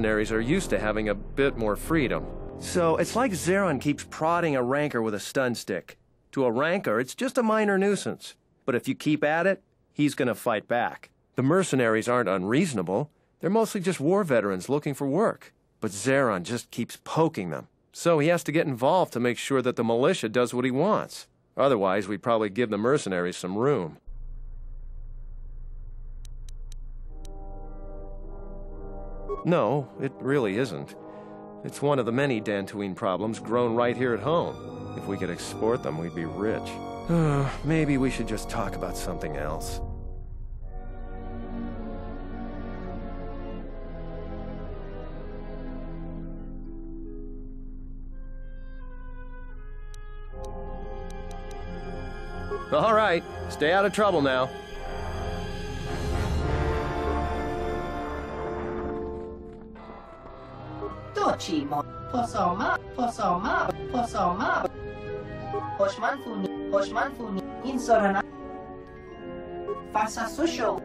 mercenaries are used to having a bit more freedom. So it's like Zeron keeps prodding a rancor with a stun stick. To a rancor, it's just a minor nuisance. But if you keep at it, he's gonna fight back. The mercenaries aren't unreasonable. They're mostly just war veterans looking for work. But Zeron just keeps poking them. So he has to get involved to make sure that the militia does what he wants. Otherwise, we'd probably give the mercenaries some room. No, it really isn't. It's one of the many Dantooine problems grown right here at home. If we could export them, we'd be rich. Maybe we should just talk about something else. All right, stay out of trouble now. Docimo, posoma, Hoshman funi, insorana, Fasa susho.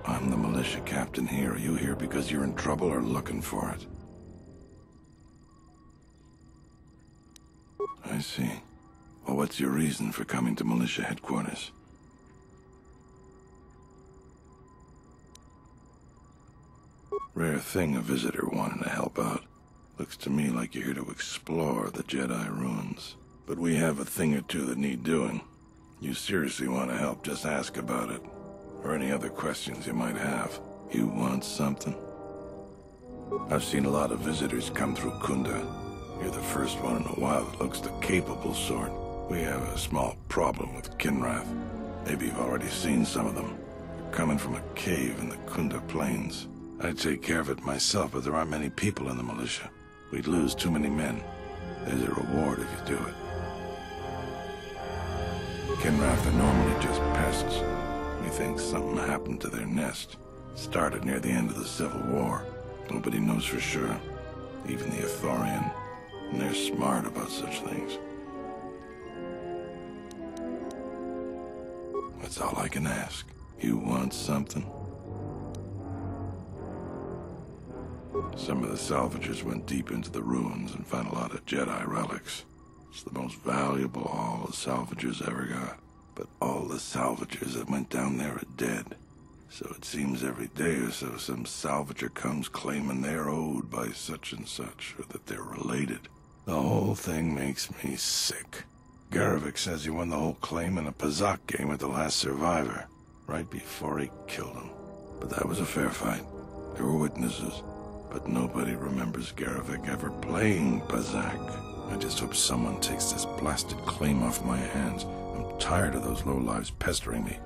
I'm the militia captain here. Are you here because you're in trouble or looking for it? I see. Well, what's your reason for coming to militia headquarters? Rare thing, a visitor wanting to help out. Looks to me like you're here to explore the Jedi ruins. But we have a thing or two that need doing. You seriously want to help, just ask about it. Or any other questions you might have. You want something? I've seen a lot of visitors come through Kunda. You're the first one in a while that looks the capable sort. We have a small problem with Kinrath. Maybe you've already seen some of them. They're coming from a cave in the Kunda Plains. I'd take care of it myself, but there aren't many people in the militia. We'd lose too many men. There's a reward if you do it. Kinrath are normally just pests. We think something happened to their nest. Started near the end of the Civil War. Nobody knows for sure. Even the Ithorian. And they're smart about such things. That's all I can ask. You want something? Some of the salvagers went deep into the ruins and found a lot of Jedi relics. It's the most valuable all the salvagers ever got. But all the salvagers that went down there are dead. So it seems every day or so some salvager comes claiming they're owed by such and such, or that they're related. The whole thing makes me sick. Garavik says he won the whole claim in a Pazak game with the last survivor, right before he killed him. But that was a fair fight. There were witnesses. But nobody remembers Garavik ever playing Pazak. I just hope someone takes this blasted claim off my hands. I'm tired of those lowlives pestering me.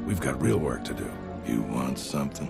We've got real work to do. You want something?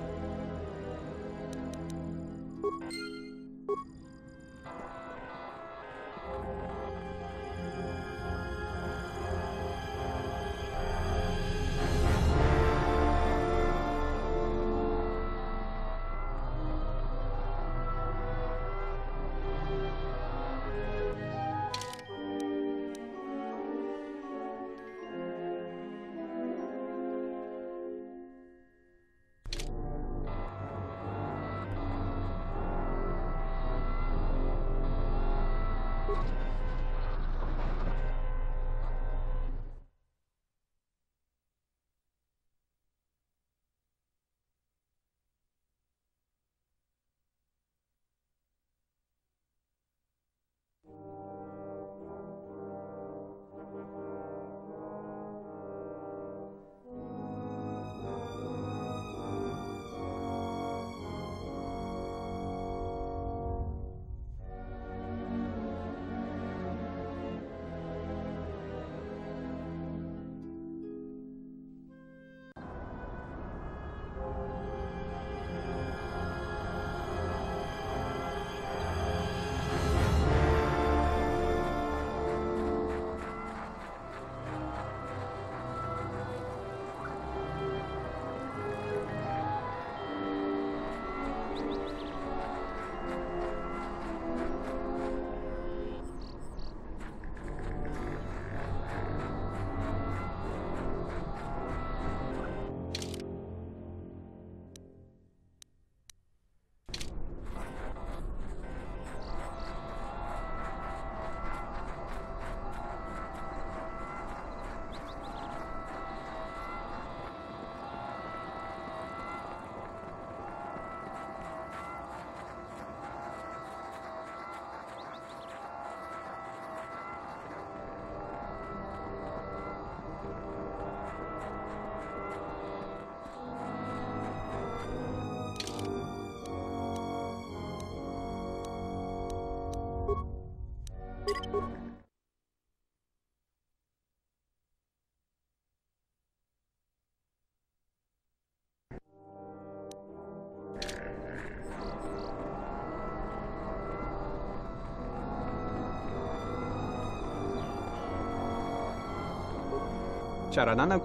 C'era Nana.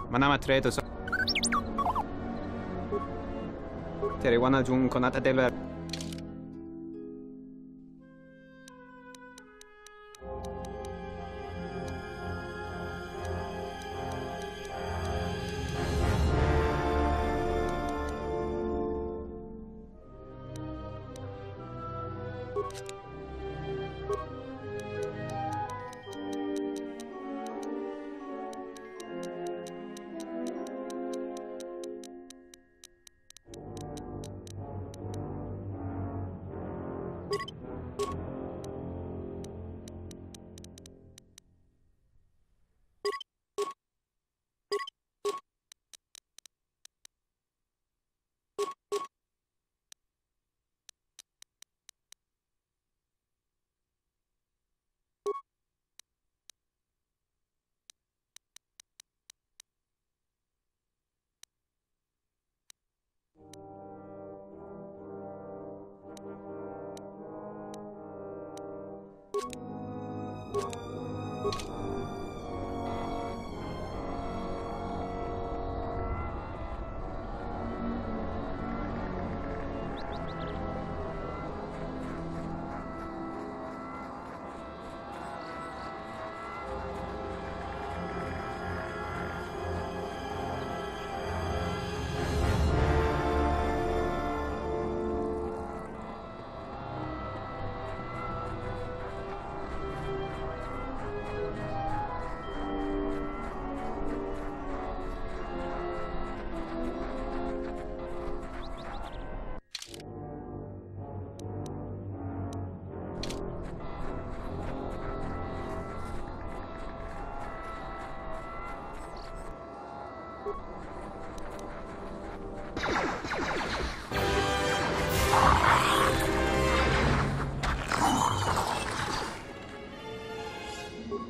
Manama treto. Tere wana jung konata dela.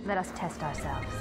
Let us test ourselves.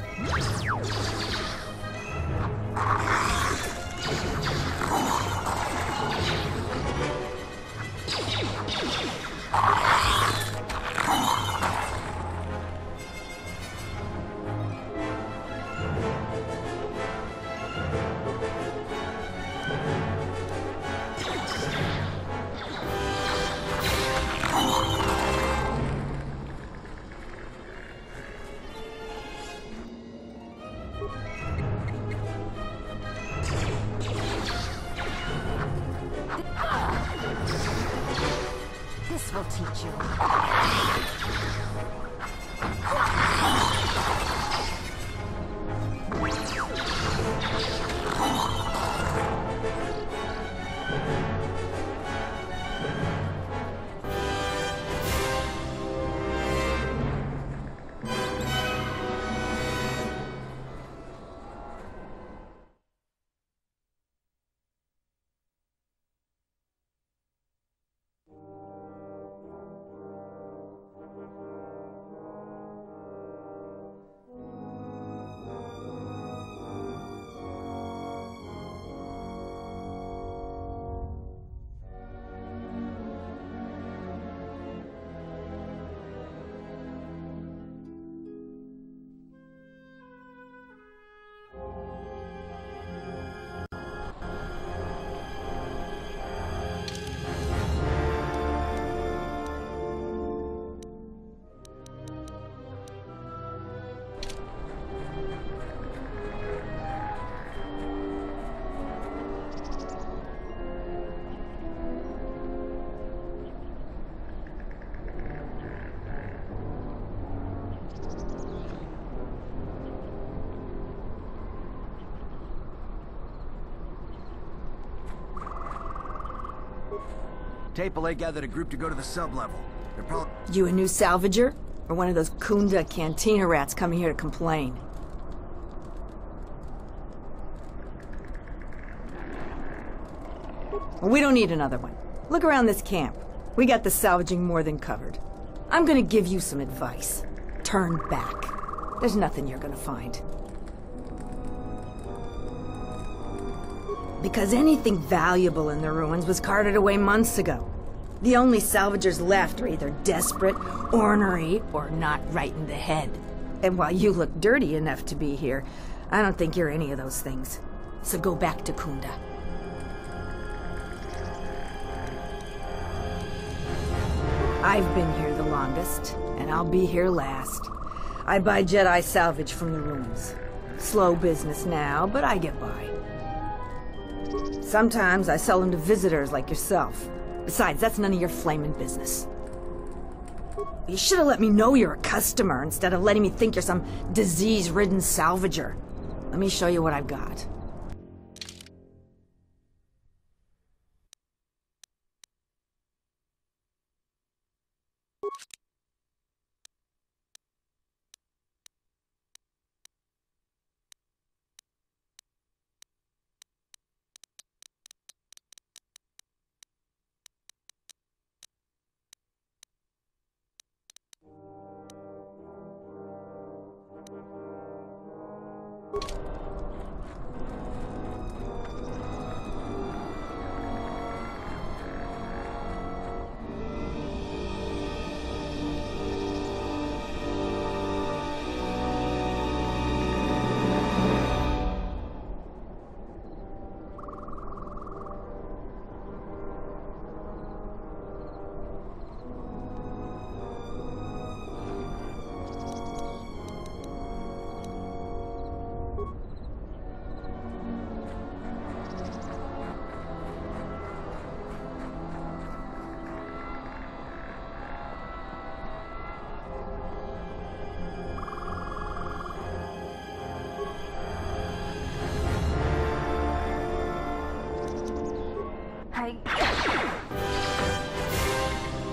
Tapele gathered a group to go to the sub-level. They're probably... You a new salvager? Or one of those Kunda cantina rats coming here to complain? Well, we don't need another one. Look around this camp. We got the salvaging more than covered. I'm gonna give you some advice. Turn back. There's nothing you're gonna find. Because anything valuable in the ruins was carted away months ago. The only salvagers left are either desperate, ornery, or not right in the head. And while you look dirty enough to be here, I don't think you're any of those things. So go back to Kunda. I've been here the longest, and I'll be here last. I buy Jedi salvage from the ruins. Slow business now, but I get by. Sometimes I sell them to visitors like yourself. Besides, that's none of your flaming business. You should have let me know you're a customer instead of letting me think you're some disease-ridden salvager. Let me show you what I've got.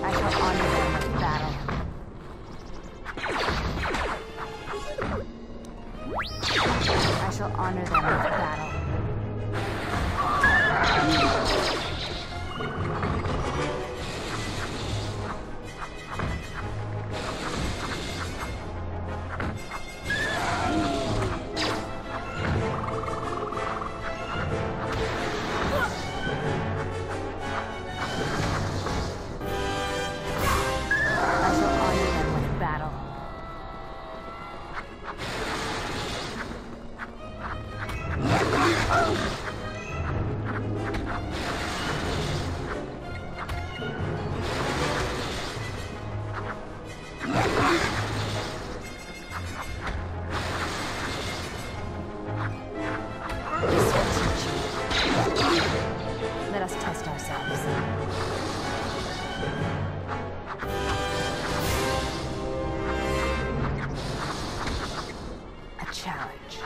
I shall honor them with battle. I shall honor them with battle. Let us test ourselves. A challenge.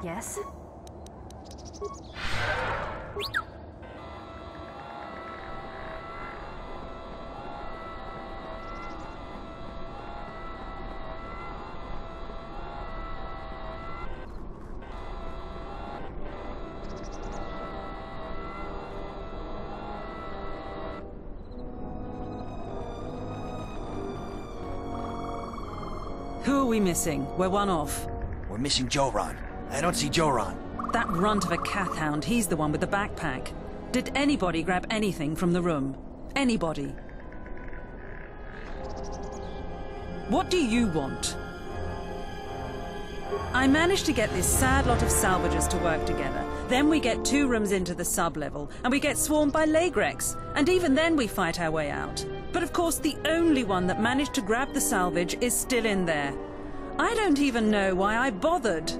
Yes? Who are we missing? We're one off. We're missing Joran. I don't see Joran. That runt of a Cathhound, he's the one with the backpack. Did anybody grab anything from the room? Anybody? What do you want? I managed to get this sad lot of salvagers to work together. Then we get 2 rooms into the sub-level, and we get swarmed by Lagrex. And even then we fight our way out. But of course the only one that managed to grab the salvage is still in there. I don't even know why I bothered.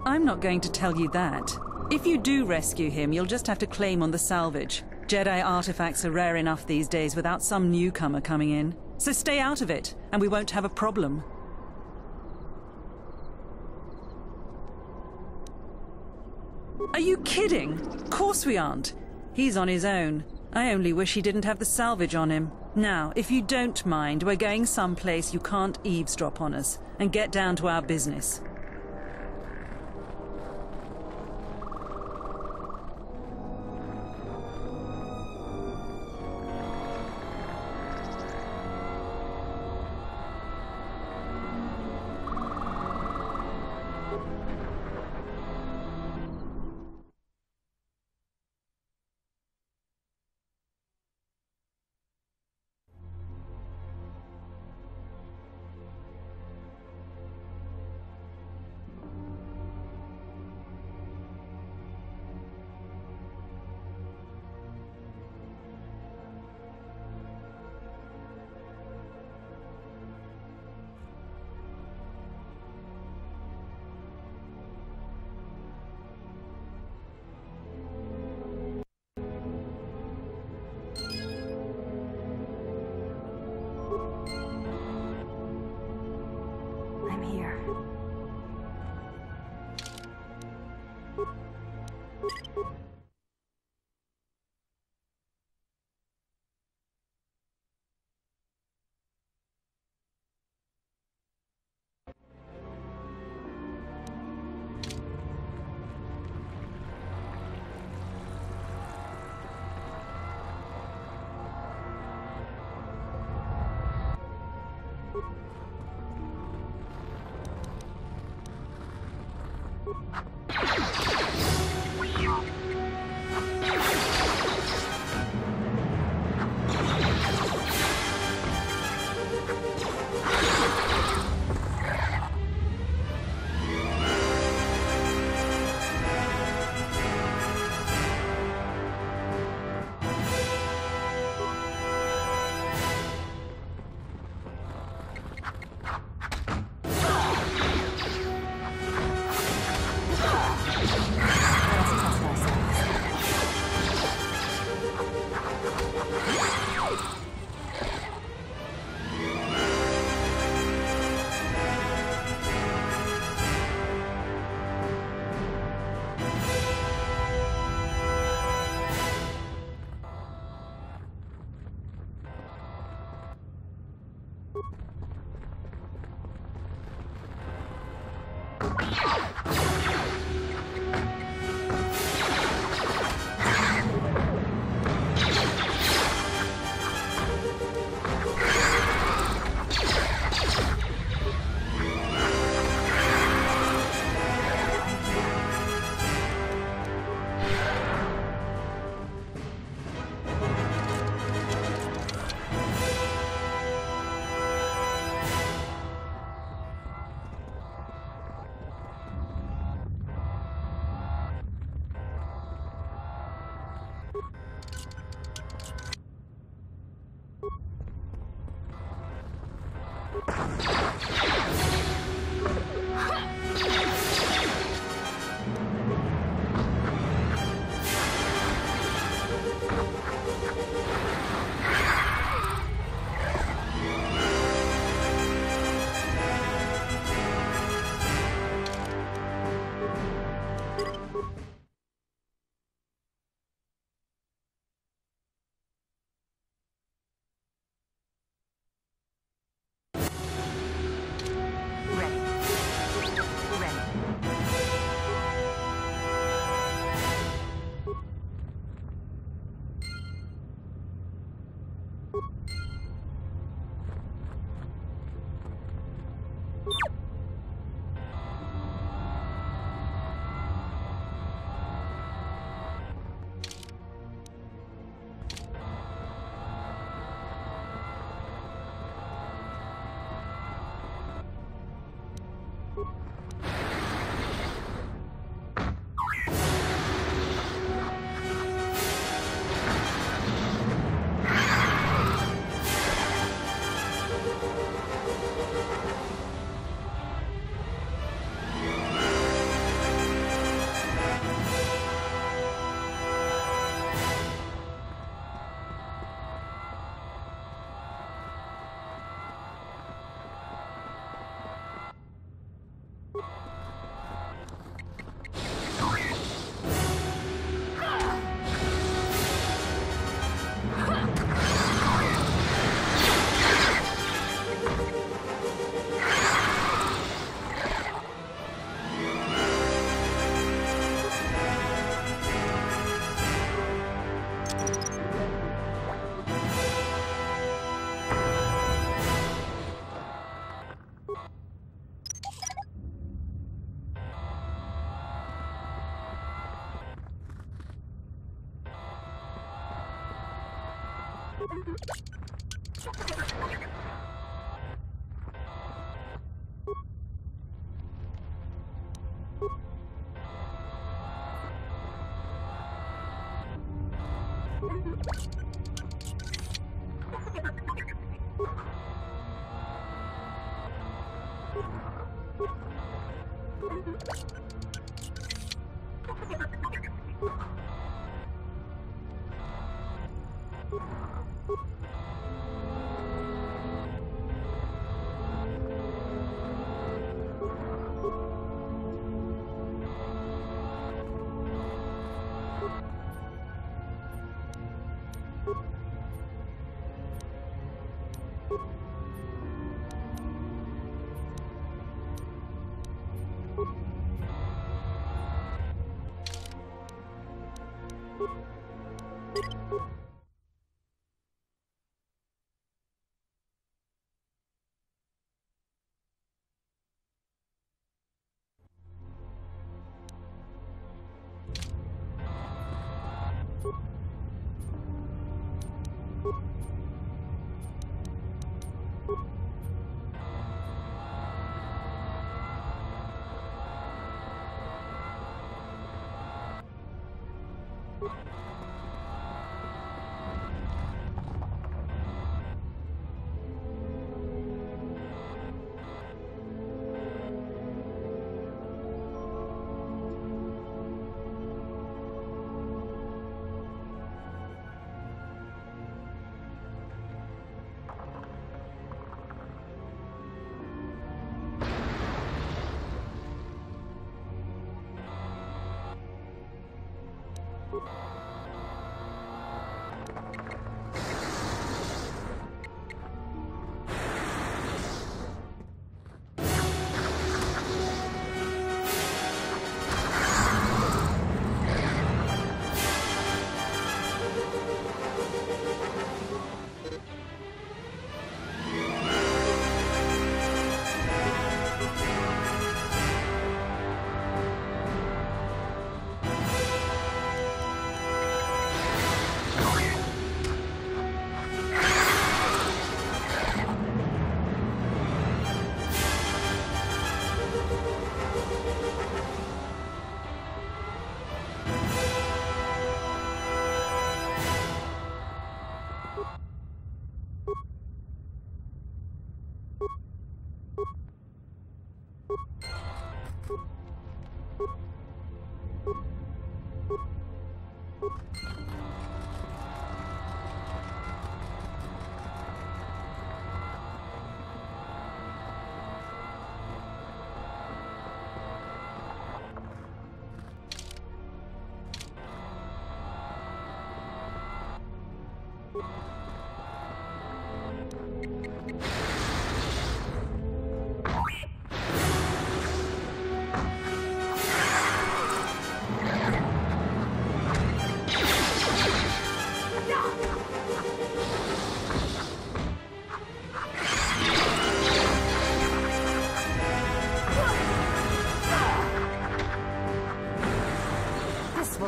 I'm not going to tell you that. If you do rescue him, you'll just have to claim on the salvage. Jedi artifacts are rare enough these days without some newcomer coming in. So stay out of it, and we won't have a problem. Are you kidding? Of course we aren't. He's on his own. I only wish he didn't have the salvage on him. Now, if you don't mind, we're going someplace you can't eavesdrop on us, and get down to our business. I'm here.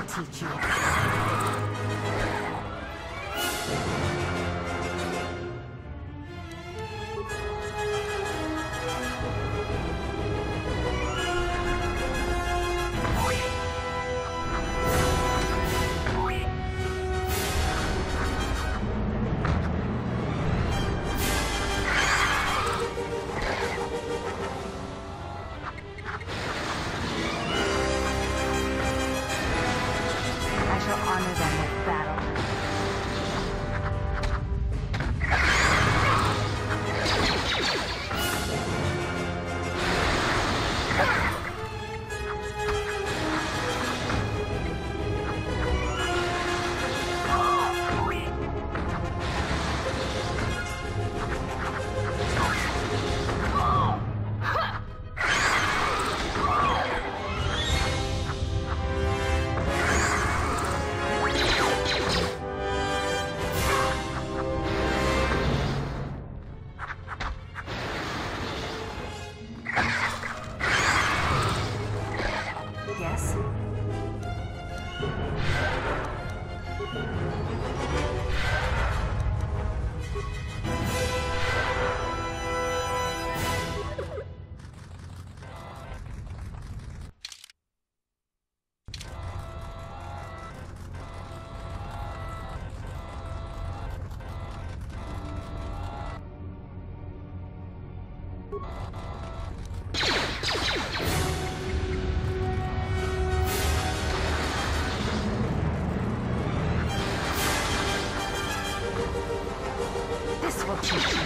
teach you. I This will teach you.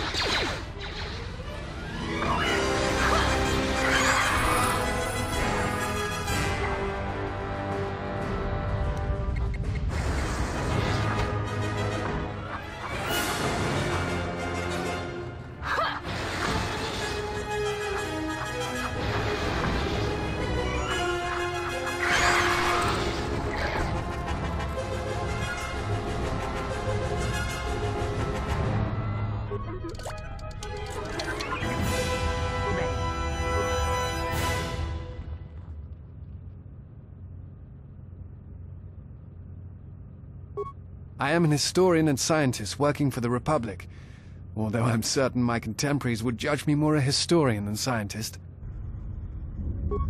I am an historian and scientist working for the Republic, although I'm certain my contemporaries would judge me more a historian than scientist.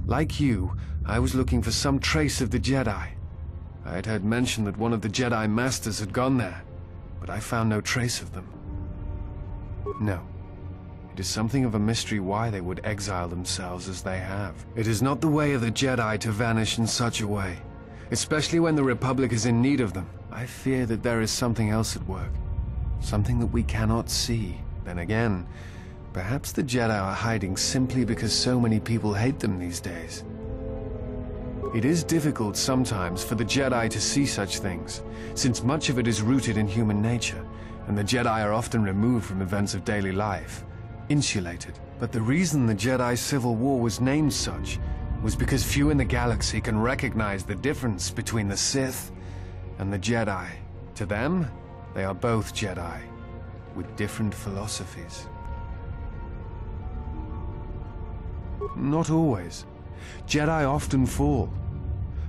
Like you, I was looking for some trace of the Jedi. I had heard mention that one of the Jedi Masters had gone there, but I found no trace of them. No. It is something of a mystery why they would exile themselves as they have. It is not the way of the Jedi to vanish in such a way, especially when the Republic is in need of them. I fear that there is something else at work, something that we cannot see. Then again, perhaps the Jedi are hiding simply because so many people hate them these days. It is difficult sometimes for the Jedi to see such things, since much of it is rooted in human nature, and the Jedi are often removed from events of daily life, insulated. But the reason the Jedi Civil War was named such was because few in the galaxy can recognize the difference between the Sith and the Jedi. To them, they are both Jedi, with different philosophies. Not always. Jedi often fall.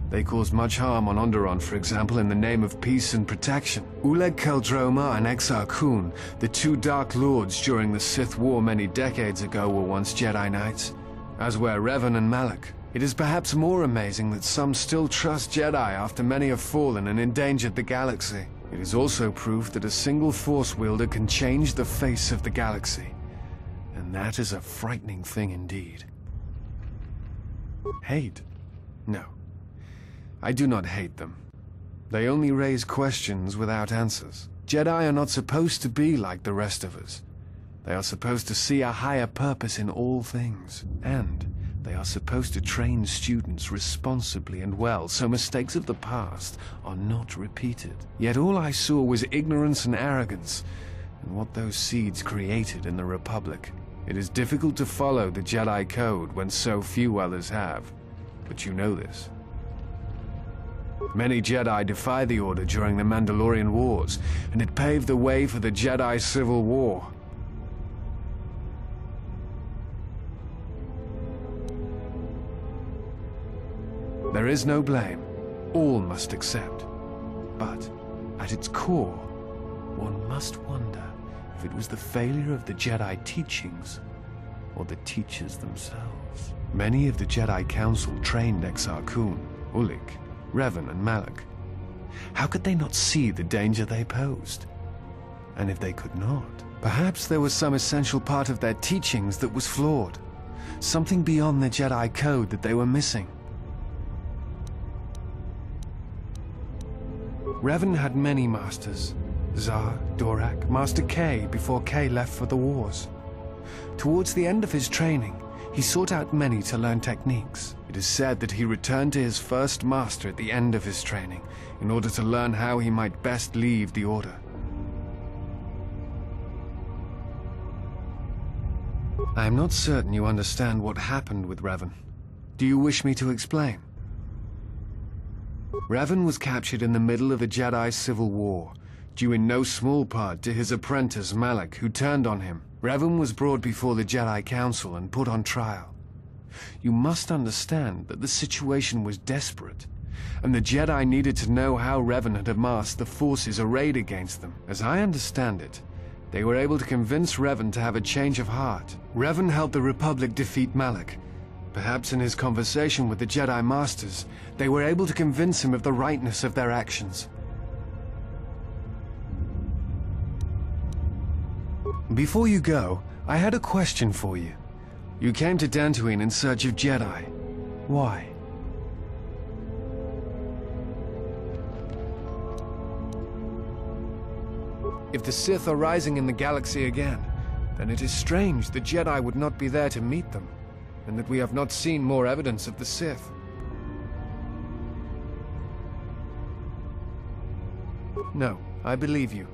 They caused much harm on Onderon, for example, in the name of peace and protection. Uleg Keldroma and Exar Kun, the two Dark Lords during the Sith War many decades ago, were once Jedi Knights, as were Revan and Malak. It is perhaps more amazing that some still trust Jedi after many have fallen and endangered the galaxy. It is also proof that a single Force wielder can change the face of the galaxy. And that is a frightening thing indeed. Hate? No. I do not hate them. They only raise questions without answers. Jedi are not supposed to be like the rest of us. They are supposed to see a higher purpose in all things. And they are supposed to train students responsibly and well, so mistakes of the past are not repeated. Yet all I saw was ignorance and arrogance, and what those seeds created in the Republic. It is difficult to follow the Jedi Code when so few others have, but you know this. Many Jedi defy the Order during the Mandalorian Wars, and it paved the way for the Jedi Civil War. There is no blame. All must accept. But, at its core, one must wonder if it was the failure of the Jedi teachings or the teachers themselves. Many of the Jedi Council trained Exar Kun, Ulik, Revan, and Malak. How could they not see the danger they posed? And if they could not, perhaps there was some essential part of their teachings that was flawed. Something beyond the Jedi Code that they were missing. Revan had many masters. Zar, Dorak, Master K before K left for the wars. Towards the end of his training, he sought out many to learn techniques. It is said that he returned to his first master at the end of his training in order to learn how he might best leave the Order. I am not certain you understand what happened with Revan. Do you wish me to explain? Revan was captured in the middle of the Jedi Civil War, due in no small part to his apprentice Malak, who turned on him. Revan was brought before the Jedi Council and put on trial. You must understand that the situation was desperate, and the Jedi needed to know how Revan had amassed the forces arrayed against them. As I understand it, they were able to convince Revan to have a change of heart. Revan helped the Republic defeat Malak. Perhaps in his conversation with the Jedi Masters, they were able to convince him of the rightness of their actions. Before you go, I had a question for you. You came to Dantooine in search of Jedi. Why? If the Sith are rising in the galaxy again, then it is strange the Jedi would not be there to meet them, and that we have not seen more evidence of the Sith. No, I believe you.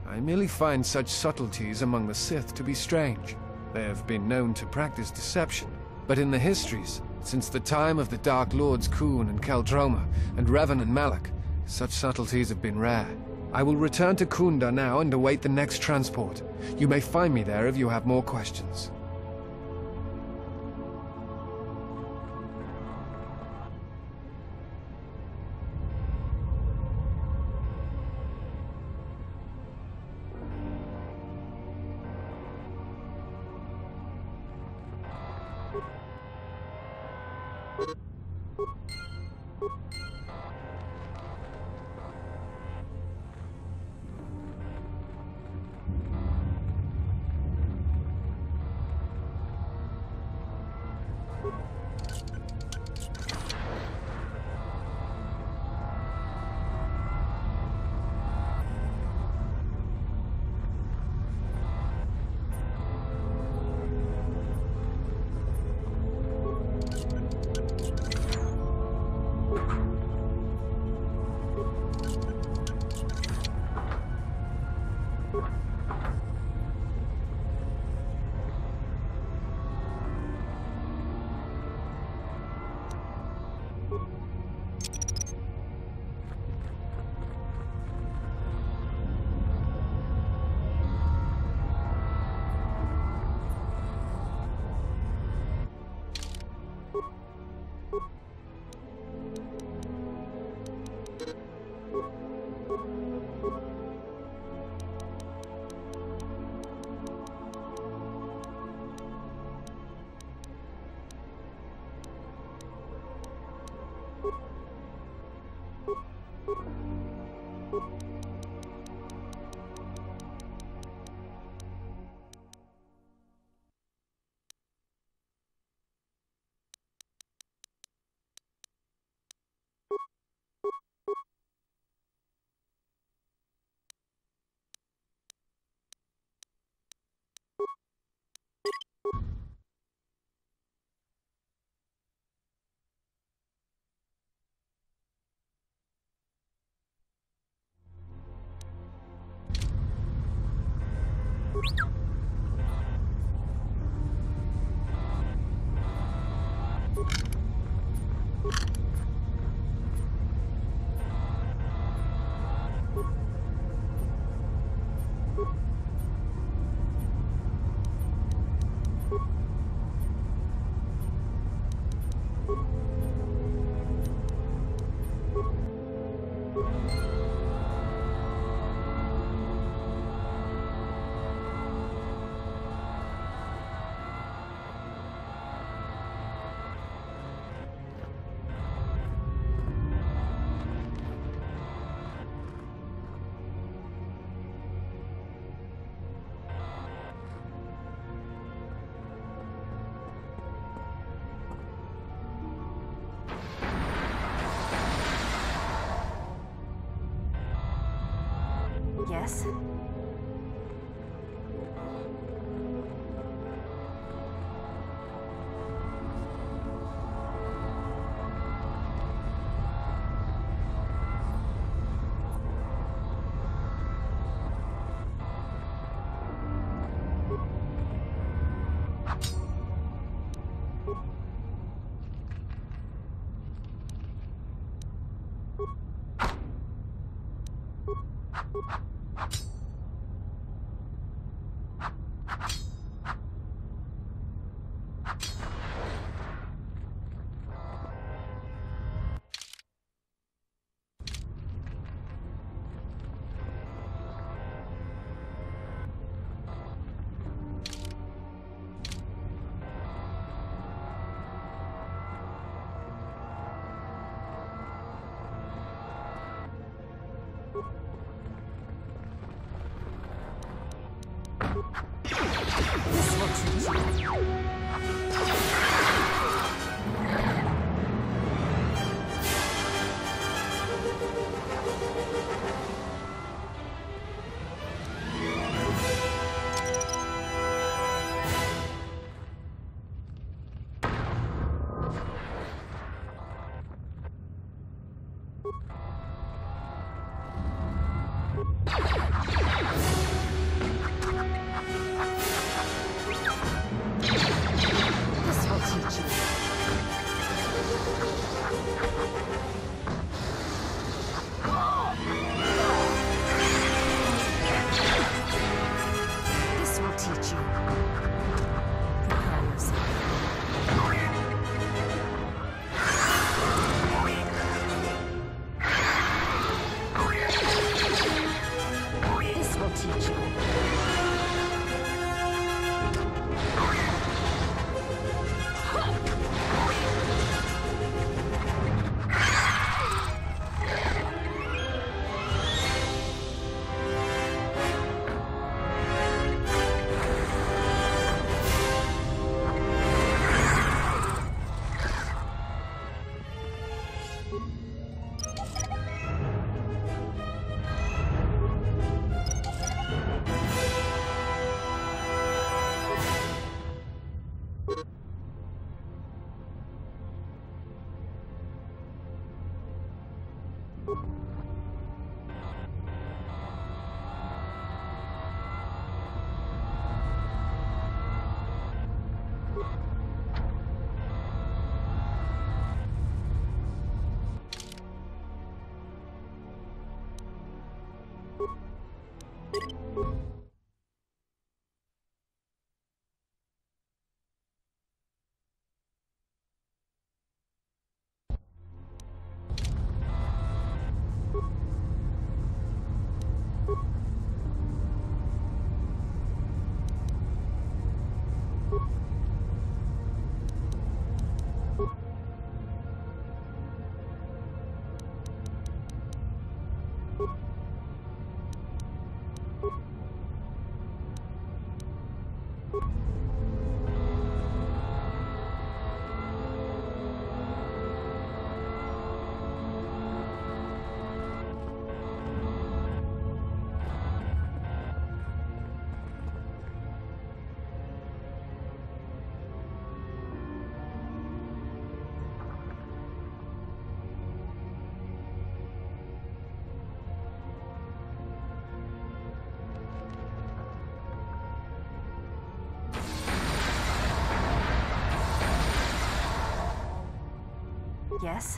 I merely find such subtleties among the Sith to be strange. They have been known to practice deception, but in the histories, since the time of the Dark Lords Khoon and Keldroma, and Revan and Malak, such subtleties have been rare. I will return to Kunda now and await the next transport. You may find me there if you have more questions. Yes? This looks... you. Prepare yourself. This will teach you. Yes?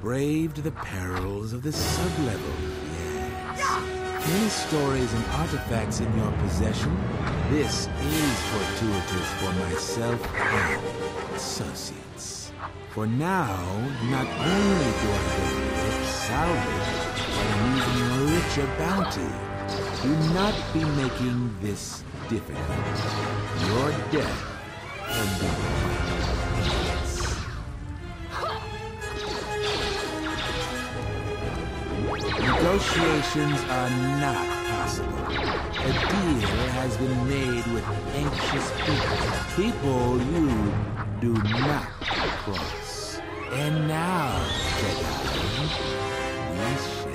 Braved the perils of the sublevel, yes. Many stories and artifacts in your possession. This is fortuitous for myself and associates. For now, not only do I get rich salvage, but an even richer bounty. Do not be making this difficult. Your death can be quite painless. Negotiations are not possible. A deal has been made with anxious people you do not cross. And now, Jedi, we shall.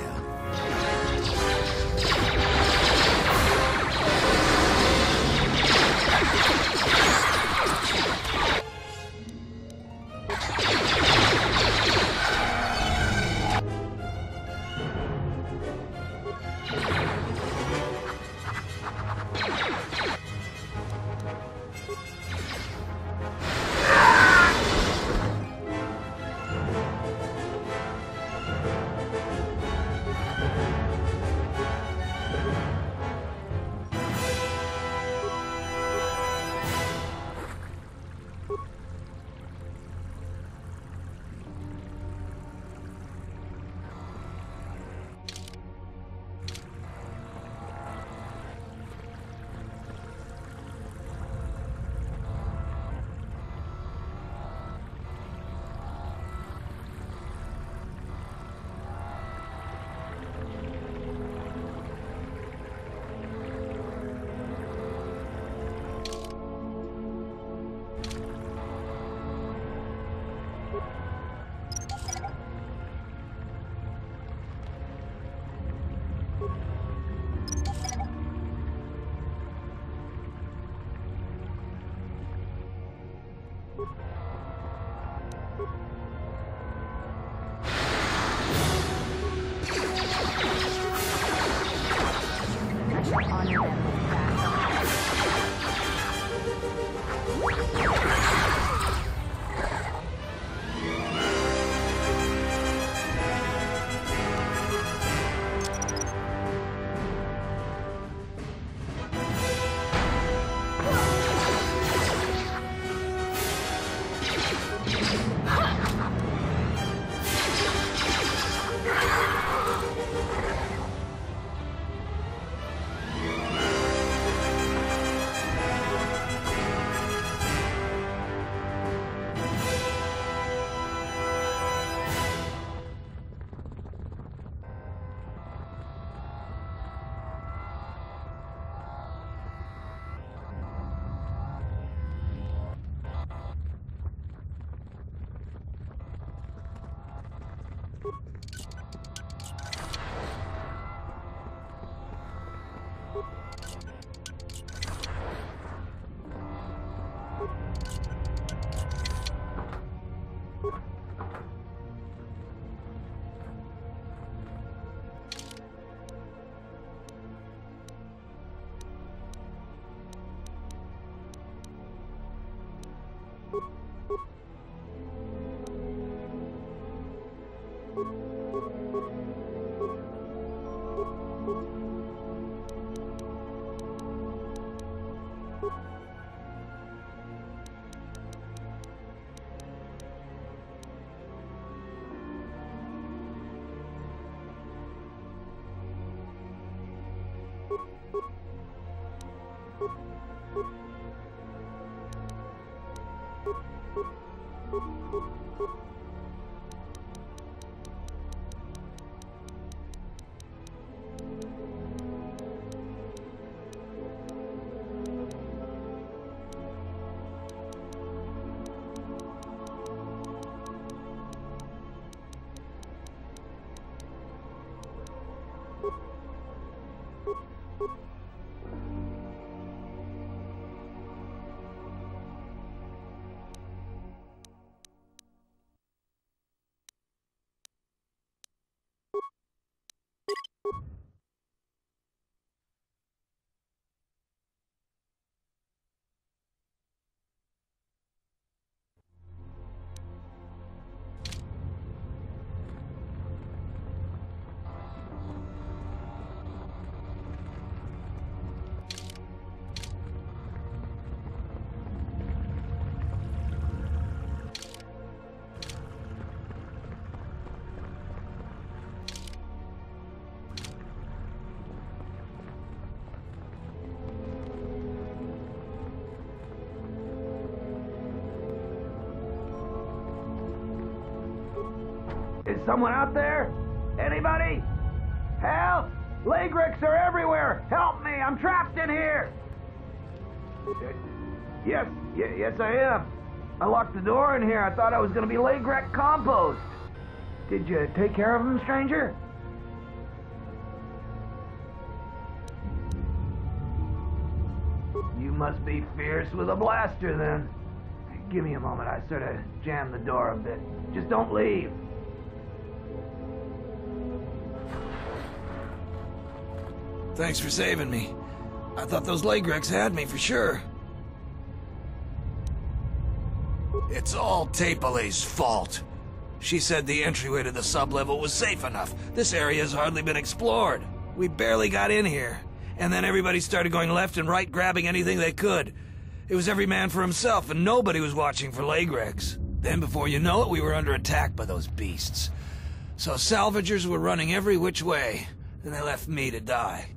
Is someone out there? Anybody? Help! Lagrix are everywhere! Help me! I'm trapped in here! Yes, I am. I locked the door in here. I thought I was gonna be Lagrec compost. Did you take care of him, stranger? You must be fierce with a blaster, then. Give me a moment. I sort of jammed the door a bit. Just don't leave. Thanks for saving me. I thought those Lagrecs had me for sure. It's all Tapelay's fault. She said the entryway to the sublevel was safe enough. This area has hardly been explored. We barely got in here. And then everybody started going left and right, grabbing anything they could. It was every man for himself, and nobody was watching for Lagrecs. Then before you know it, we were under attack by those beasts. So salvagers were running every which way, and they left me to die.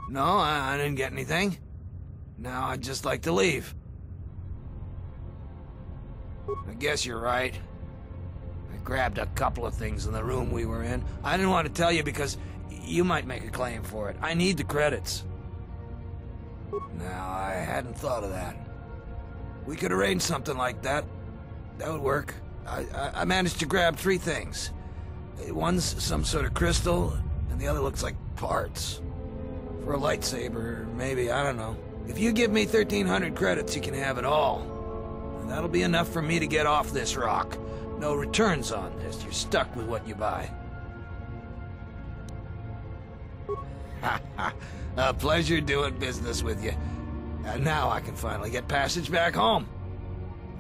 No, I didn't get anything. Now I'd just like to leave. I guess you're right. I grabbed a couple of things in the room we were in. I didn't want to tell you because you might make a claim for it. I need the credits. Now, I hadn't thought of that. We could arrange something like that. That would work. I managed to grab 3 things. One's some sort of crystal, and the other looks like parts. For a lightsaber, maybe, I don't know. If you give me 1,300 credits, you can have it all. And that'll be enough for me to get off this rock. No returns on this. You're stuck with what you buy. A pleasure doing business with you. And now I can finally get passage back home.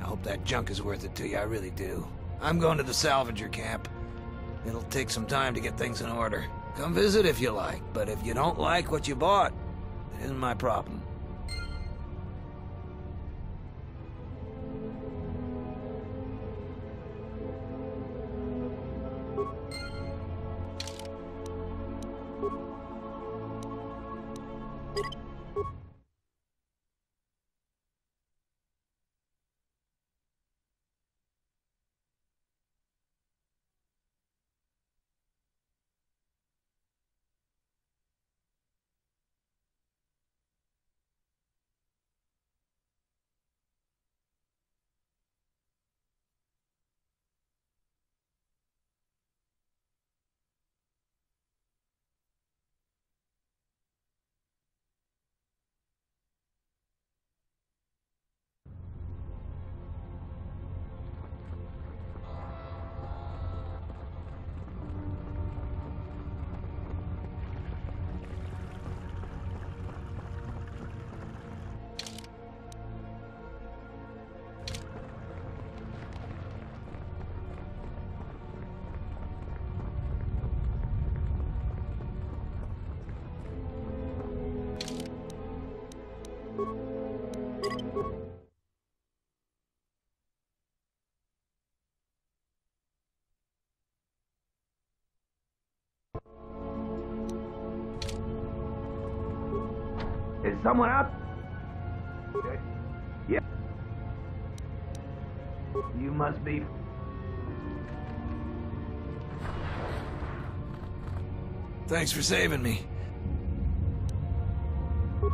I hope that junk is worth it to you, I really do. I'm going to the salvager camp. It'll take some time to get things in order. Come visit if you like, but if you don't like what you bought, it isn't my problem. Is someone out? Yeah. You must be... Thanks for saving me.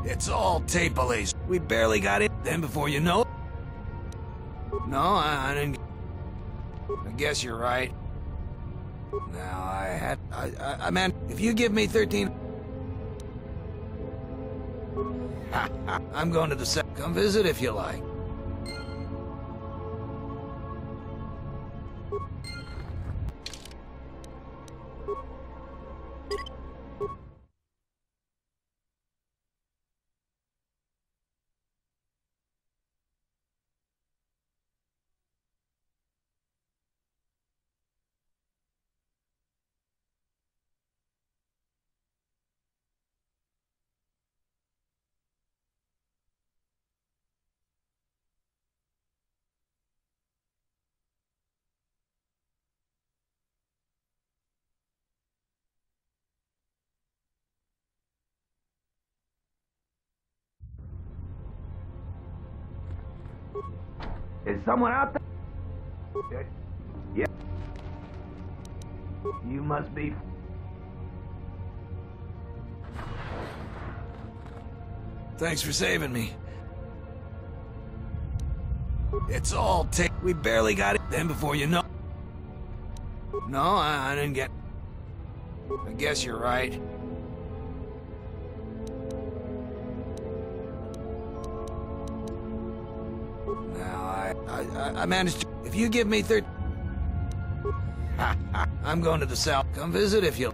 It's all tape-a-lays. We barely got in. Then before you know it... No, I didn't... I guess you're right. Now, I meant, if you give me 13... I'm going to the set. Come visit if you like. Is someone out there? Yeah. You must be... Thanks for saving me. It's all tape. We barely got it. Then before you know... No, I didn't get... I guess you're right. I managed to... If you give me 30... I'm going to the south. Come visit if you...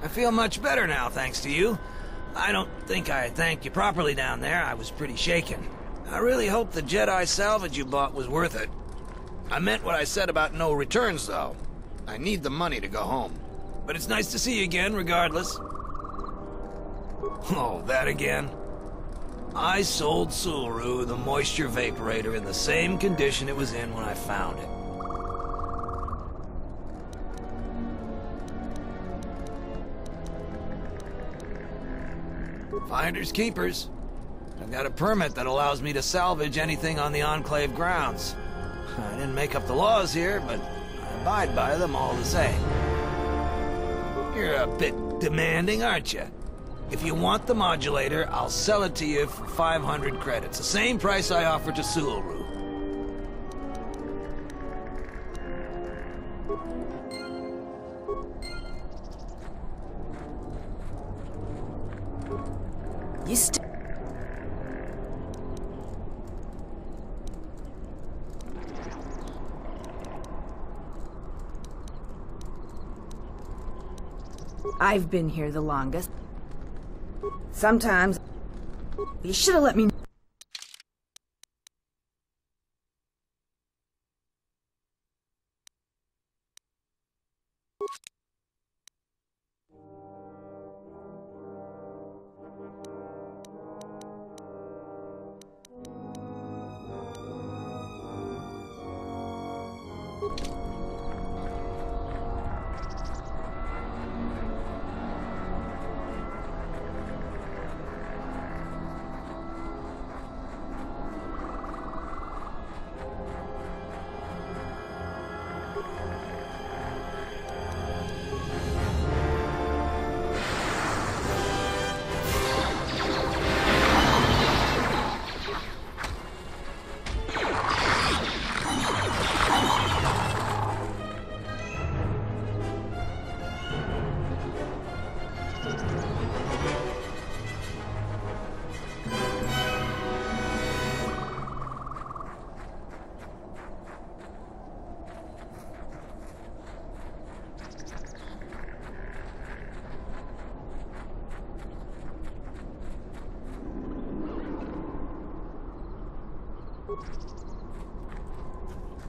I feel much better now, thanks to you. I don't think I thanked you properly down there. I was pretty shaken. I really hope the Jedi salvage you bought was worth it. I meant what I said about no returns, though. I need the money to go home. But it's nice to see you again, regardless. Oh, that again? I sold Sulu the moisture vaporator in the same condition it was in when I found it. Finders keepers. I've got a permit that allows me to salvage anything on the Enclave grounds. I didn't make up the laws here, but I abide by them all the same. You're a bit demanding, aren't you? If you want the modulator, I'll sell it to you for 500 credits, the same price I offered to Sulu. I've been here the longest. Sometimes you should have let me.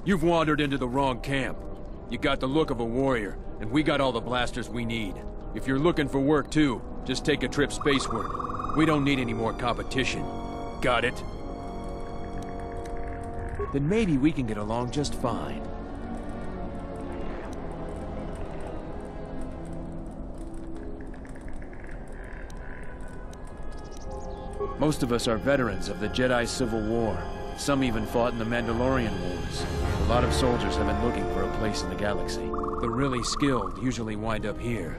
You've wandered into the wrong camp. You got the look of a warrior, and we got all the blasters we need. If you're looking for work too, just take a trip spaceward. We don't need any more competition. Got it? Then maybe we can get along just fine. Most of us are veterans of the Jedi Civil War. Some even fought in the Mandalorian Wars. A lot of soldiers have been looking for a place in the galaxy. The really skilled usually wind up here.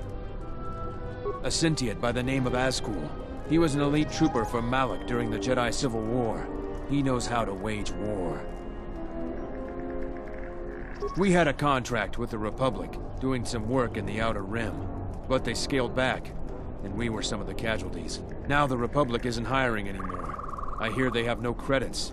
A Sentient by the name of Azkul. He was an elite trooper from Malak during the Jedi Civil War. He knows how to wage war. We had a contract with the Republic, doing some work in the Outer Rim. But they scaled back, and we were some of the casualties. Now the Republic isn't hiring anymore. I hear they have no credits.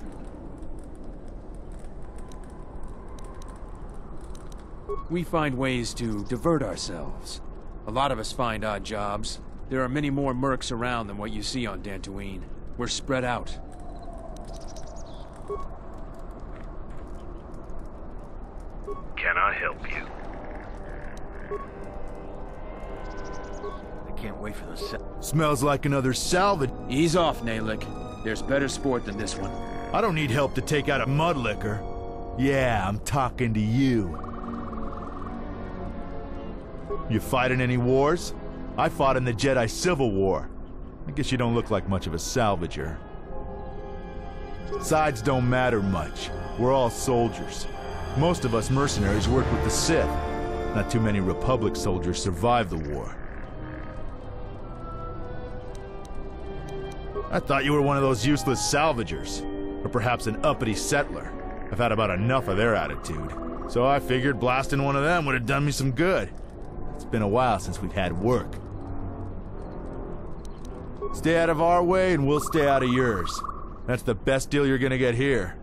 We find ways to divert ourselves. A lot of us find odd jobs. There are many more mercs around than what you see on Dantooine. We're spread out. Can I help you? I can't wait for the Smells like another salvage. Ease off, Nalik. There's better sport than this one. I don't need help to take out a mud licker. Yeah, I'm talking to you. You fighting any wars? I fought in the Jedi Civil War. I guess you don't look like much of a salvager. Sides don't matter much. We're all soldiers. Most of us mercenaries work with the Sith. Not too many Republic soldiers survived the war. I thought you were one of those useless salvagers. Or perhaps an uppity settler. I've had about enough of their attitude. So I figured blasting one of them would have done me some good. It's been a while since we've had work. Stay out of our way and we'll stay out of yours. That's the best deal you're gonna get here.